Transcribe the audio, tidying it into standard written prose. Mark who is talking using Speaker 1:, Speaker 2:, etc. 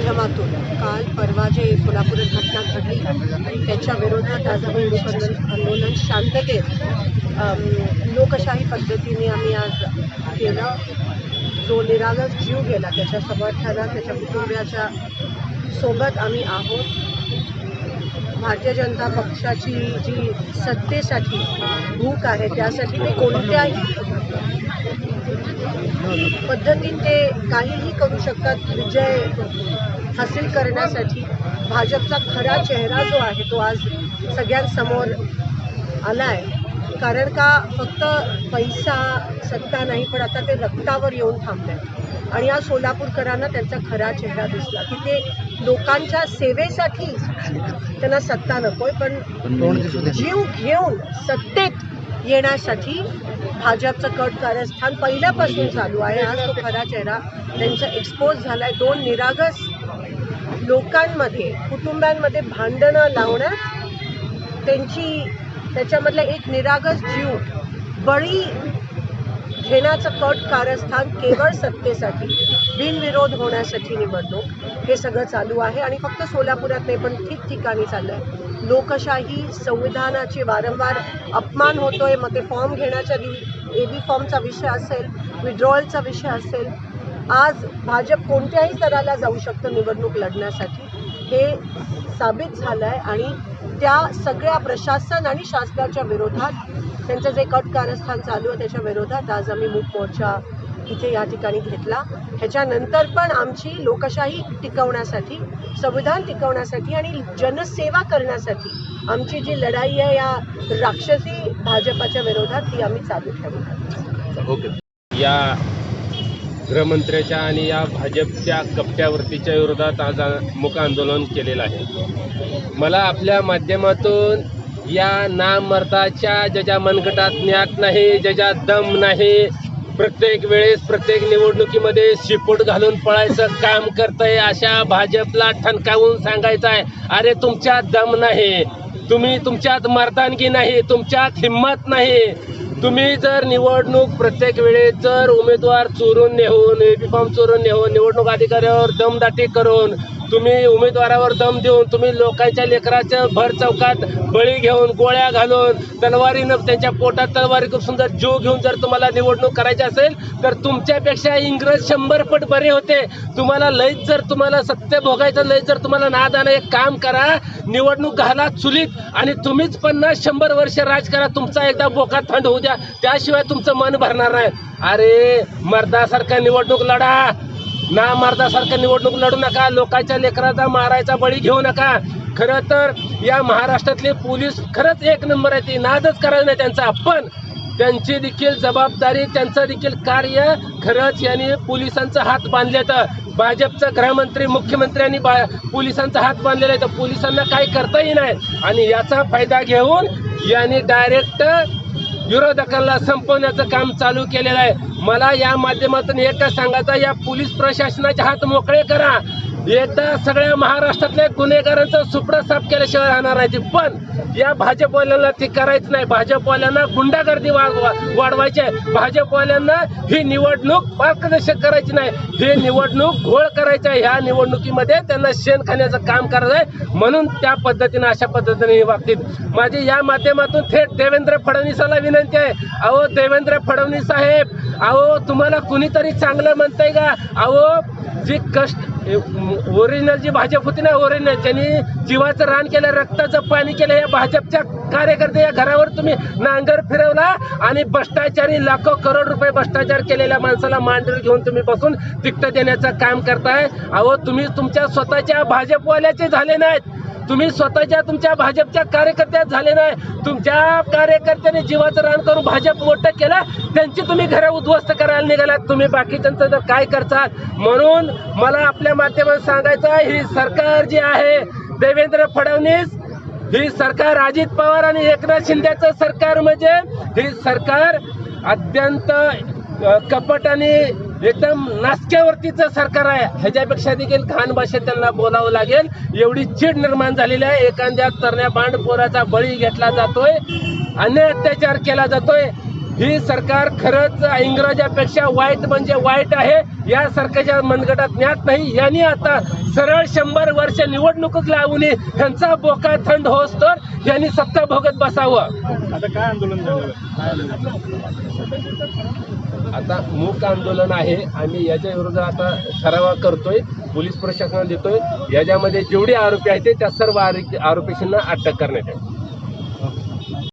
Speaker 1: माध्यमातून काल परवा जे सोलापुरात घटना घडली त्याच्या विरोधात आज आम्ही आंदोलन शांततेत लोकशाही पद्धतीने आम्ही आज केलं. जो निरागस जीव गेला त्याच्या समर्थनात त्याच्या कुटुंबियाच्या सोबत आम्ही आहोत. भारतीय जनता पक्षाची जी सत्तेसाठी भूक आहे त्यासाठी ते कोणत्याही पद्धतीने ते काहीही करू शकतात. विजय हासिल करण्यासाठी भाजपचा खरा चेहरा जो आहे तो आज सगळ्यांसमोर आला आहे. कारण का फक्त पैसा सत्ता नाही पण आता ते रक्तावर येऊन थांबले आणि आज सोलापूरकरांना त्यांचा खरा चेहरा दिसला की ते लोकांच्या सेवेसाठी त्यांना सत्ता नकोय पण जीव घेऊन सत्तेत येण्यासाठी भाजपचं कट कारस्थान पहिल्यापासून चालू आहे. आज तो खरा चेहरा त्यांचा एक्सपोज झालाय. दोन निरागस लोकांमध्ये कुटुंबांमध्ये भांडणं लावण्यात त्याच्यामधला एक निरागस जीव बळी घेण्याचं कट कारस्थान केवळ सत्तेसाठी बिनविरोध होण्यासाठी निवडणूक हे सगळं चालू आहे आणि फक्त सोलापुरात नाही पण ठिकठिकाणी चाललं आहे. लोकशाही संविधानाचे वारंवार अपमान होतोय. मग ते फॉर्म घेण्याच्या एबी फॉर्मचा विषय असेल, विड्रॉयलचा विषय असेल, आज भाजप कोणत्याही स्तराला जाऊ शकतं निवडणूक लढण्यासाठी हे साबित झालं आहे आणि त्या सगळ्या प्रशासन आणि शासनाच्या विरोधात त्यांचं जे कट कारस्थान चालू आहे त्याच्या विरोधात आज आम्ही मूक मोर्चा इथे या ठिकाणी घेतला. ह्याच्यानंतर पण आमची लोकशाही टिकवण्यासाठी, संविधान टिकवण्यासाठी आणि जनसेवा करण्यासाठी आमची जी लढाई आहे या राक्षसी भाजपाच्या विरोधात ती आम्ही चालू ठेवू.
Speaker 2: ओके. या गृहमंत्र्याच्या आणि या भाजपच्या कपट्यावरतीच्या विरोधात आज मूक आंदोलन केलेलं आहे. मला आपल्या माध्यमातून या नामर्दाच्या ज्याच्या मनगटात न्याक नाही, ज्याच्या दम नाही, प्रत्येक वेळेस प्रत्येक निवडणुकीमध्ये शिपूट घालून पळायचं काम करतंय अशा भाजपला ठणकावून सांगायचं आहे, अरे तुमच्यात दम नाही, तुम्ही तुमच्यात मर्दानगी नाही, तुमच्यात हिंमत नाही. तुम्ही जर निवडणूक प्रत्येक वेळेस जर उमेदवार चोरून नेऊन, एबी फॉर्म चोरून नेऊन, निवडणूक अधिकाऱ्यावर दमदाटी करून, तुम्ही उमेदवारावर दम देऊन, तुम्ही लोकांच्या लेकराचं भर चौकात बळी घेऊन, गोळ्या घालून, तलवारीनं त्यांच्या पोटात तलवारी खूप जर जीव घेऊन जर तुम्हाला निवडणूक करायची असेल तर तुमच्यापेक्षा इंग्रज 100 पट बरे होते. तुम्हाला लयच जर तुम्हाला सत्य भोगायचं लयच जर तुम्हाला नाद आलं, एक काम करा, निवडणूक घाला चुलीत आणि तुम्हीच 50-100 वर्ष राज करा. तुमचा एकदा बोका थंड होऊ द्या, त्याशिवाय तुमचं मन भरणार नाही. अरे मर्दासारखं निवडणूक लढा, ना मर्दासारखं निवडणूक लढू नका. लोकांच्या लेकराचा मारायचा बळी घेऊ नका. खरं तर या महाराष्ट्रातले पोलीस खरंच एक नंबर आहे, ती नादच करायचं नाही त्यांचा, पण त्यांची देखील जबाबदारी, त्यांचं देखील कार्य खरंच यांनी पोलिसांचा हात बांधले. तर भाजपचं गृहमंत्री, मुख्यमंत्र्यांनी पोलिसांचा हात बांधलेला आहे, तर पोलिसांना काही करताही नाही आणि याचा फायदा घेऊन यांनी डायरेक्ट विरोधकांना संपवण्याचं काम चालू केलेलं आहे. मला या माध्यमातून एकच सांगायचं, या पोलीस प्रशासनाचे हात मोकळे करा. एकदा सगळ्या महाराष्ट्रातल्या गुन्हेगारांचं सुपडा साफ केल्याशिवाय राहणार नाही. पण या भाजपवाल्यांना ते करायचं नाही. भाजपवाल्यांना गुंडागर्दी वाढवायची आहे. भाजपवाल्यांना ही निवडणूक पारदर्शक करायची नाही, ही निवडणूक घोळ करायची आहे. ह्या निवडणुकीमध्ये त्यांना शेण खाण्याचं काम करायचं आहे, म्हणून त्या पद्धतीनं अशा पद्धतीने वागतील. माझी या माध्यमातून थेट देवेंद्र फडणवीसाला विनंती आहे, अहो देवेंद्र फडणवीस साहेब, अहो तुम्हाला कुणीतरी चांगलं म्हणतंय का? अहो जी ओरिजिनल जी भाजप होती ना, ओरिजिनल ज्यांनी जीवाचं रान केलं, रक्ताचं पाणी केलं, या भाजपच्या कार्यकर्ते या घरावर तुम्ही नांगर फिरवला आणि भ्रष्टाचारी लाखो करोड रुपये भ्रष्टाचार केलेल्या माणसाला मांडीवर घेऊन तुम्ही बसून तिकीट देण्याचं काम करताय. अहो तुम्ही तुमच्या स्वतःच्या भाजपवाल्याचे झाले नाहीत, तुम्ही स्वतःच्या तुमच्या भाजपच्या कार्यकर्त्यात झाले नाही. तुमच्या कार्यकर्त्याने जीवाचं रान करून भाजप मोठं केलं, त्यांची तुम्ही घरं उद्ध्वस्त करायला निघालात. तुम्ही बाकीच्यांचं तर काय करतात? म्हणून मला आपल्या माध्यमातून सांगायचं आहे, ही सरकार जी आहे देवेंद्र फडणवीस, ही सरकार अजित पवार आणि एकनाथ शिंदेचं सरकार, म्हणजे ही सरकार अत्यंत कपट आणि एकदम नासक्यावरतीचं सरकार आहे. ह्याच्यापेक्षा देखील घाण भाषेत त्यांना बोलावं लागेल, एवढी चीड निर्माण झालेली आहे. एखाद्या तरण्या बांडपोराचा बळी घेतला जातोय, अन्याय अत्याचार केला जातोय. ही सरकार खरंच इंग्रजापेक्षा वाईट म्हणजे वाईट आहे. या सरकारच्या मनगटात ज्ञात नाही. यांनी आता सरळ 100 वर्ष निवडणूकच लावून ह्यांचा बोका थंड होस तर यांनी सत्ता भोगत बसावं.
Speaker 3: आता काय आंदोलन झालं?
Speaker 2: आता मूक आंदोलन आहे. आम्ही याच्या विरोधात आता ठराव करतोय, पोलीस प्रशासनाला देतोय. याच्यामध्ये जेवढे आरोपी आहेत त्या सर्व आरोपींना अटक करण्यात येईल.